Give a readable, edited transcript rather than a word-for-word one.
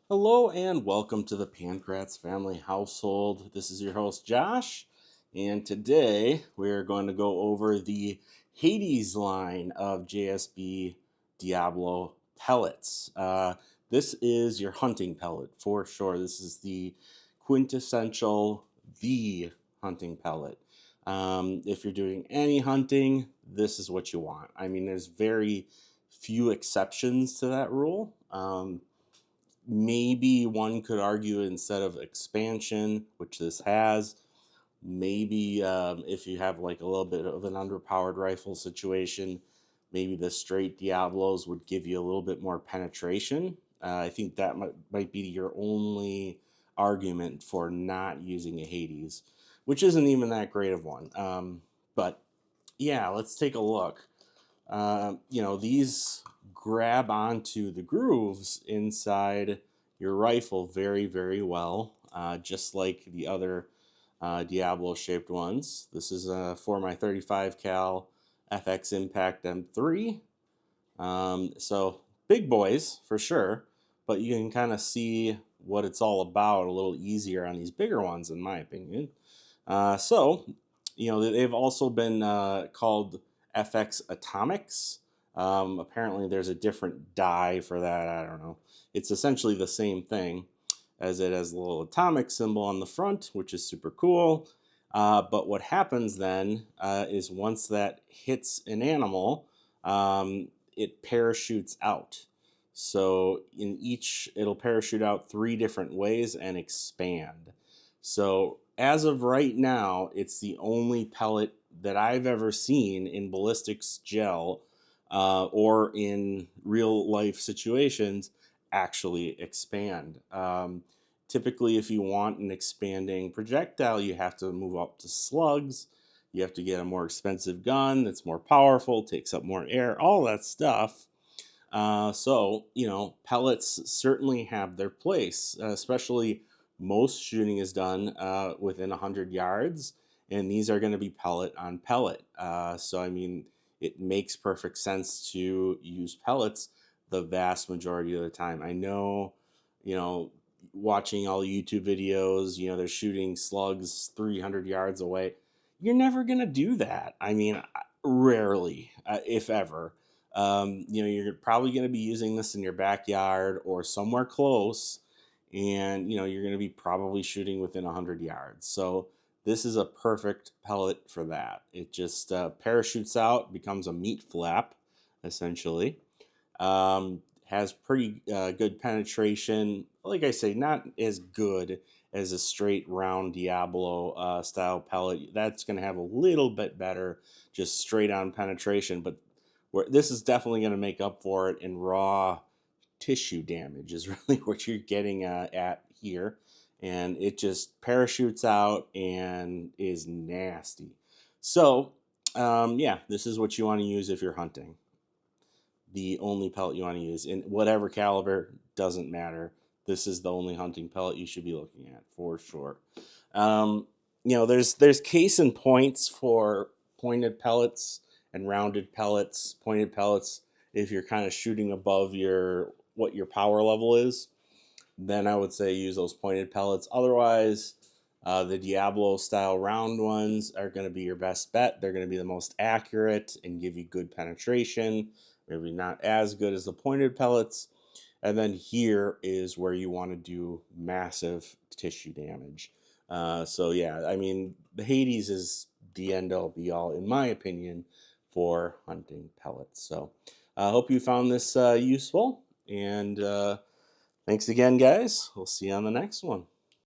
Hello and welcome to the Pancrats family household. This is your host Josh, and today we're going to go over the Hades line of JSB Diablo pellets. This is your hunting pellet for sure. This is the quintessential the hunting pellet. If you're doing any hunting, this is what you want. I mean, there's very few exceptions to that rule. Maybe one could argue instead of expansion, which this has, maybe if you have like a little bit of an underpowered rifle situation, maybe the straight Diablos would give you a little bit more penetration. I think that might be your only argument for not using a Hades, which isn't even that great of one. But yeah, let's take a look. These grab onto the grooves inside your rifle very, very well, just like the other Diablo-shaped ones. This is for my 35 cal FX Impact M3. So big boys for sure, but you can kind of see what it's all about a little easier on these bigger ones, in my opinion. They've also been called FX Atomics. Apparently, there's a different die for that. I don't know. It's essentially the same thing, as it has a little atomic symbol on the front, which is super cool. But what happens then is once that hits an animal, it parachutes out. So in each, it'll parachute out 3 different ways and expand. So as of right now, it's the only pellet that I've ever seen in ballistics gel or in real life situations actually expand. Typically, if you want an expanding projectile, you have to move up to slugs. You have to get a more expensive gun that's more powerful, takes up more air, all that stuff. Pellets certainly have their place, especially most shooting is done within 100 yards, and these are going to be pellet on pellet. It makes perfect sense to use pellets the vast majority of the time. I know, watching all the YouTube videos, they're shooting slugs 300 yards away. You're never going to do that. I mean, rarely, if ever. You're probably going to be using this in your backyard or somewhere close, and you're going to be probably shooting within 100 yards. So this is a perfect pellet for that. It just parachutes out, becomes a meat flap, essentially. Has pretty good penetration. Like I say, not as good as a straight round Diablo style pellet. That's going to have a little bit better just straight on penetration, but this is definitely going to make up for it in raw tissue damage is really what you're getting at here. And it just parachutes out and is nasty. So, this is what you want to use if you're hunting. The only pellet you want to use in whatever caliber, doesn't matter. This is the only hunting pellet you should be looking at for sure. There's case in points for pointed pellets and rounded pellets. Pointed pellets, if you're kind of shooting above what your power level is, then I would say use those pointed pellets. Otherwise, the Diablo style round ones are going to be your best bet. They're going to be the most accurate and give you good penetration. Maybe not as good as the pointed pellets. And then here is where you want to do massive tissue damage. The Hades is the end all be all, in my opinion, for hunting pellets. So I hope you found this useful. And thanks again, guys. We'll see you on the next one.